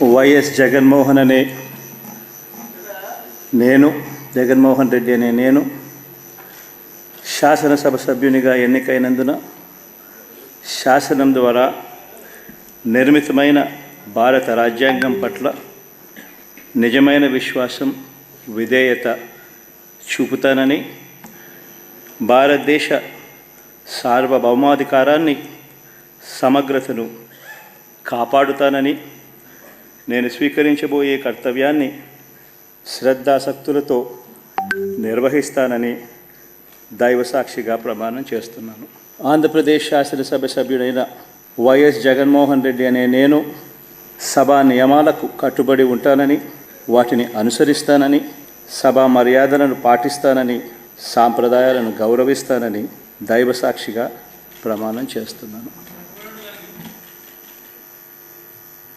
YS Jaganmohan Reddy అనే నేను శాసనసభ సభ్యునిగా ఎన్నికైనందున శాసనం ద్వారా నిర్మితమైన భారత రాజ్యాంగం పట్ల నిజమైన విశ్వాసం, విధేయత చూపుతానని, భారతదేశ సార్వభౌమాధికారాన్ని, సమగ్రతను కాపాడుతానని, నేను స్వీకరించబోయే కర్తవ్యాన్ని శ్రద్ధాసక్తులతో నిర్వహిస్తానని దైవసాక్షిగా ప్రమాణం చేస్తున్నాను. ఆంధ్రప్రదేశ్ శాసనసభ సభ్యుడైన వైఎస్ జగన్మోహన్ రెడ్డి అనే నేను సభా నియమాలకు కట్టుబడి ఉంటానని, వాటిని అనుసరిస్తానని, సభా మర్యాదలను పాటిస్తానని, సాంప్రదాయాలను గౌరవిస్తానని దైవసాక్షిగా ప్రమాణం చేస్తున్నాను.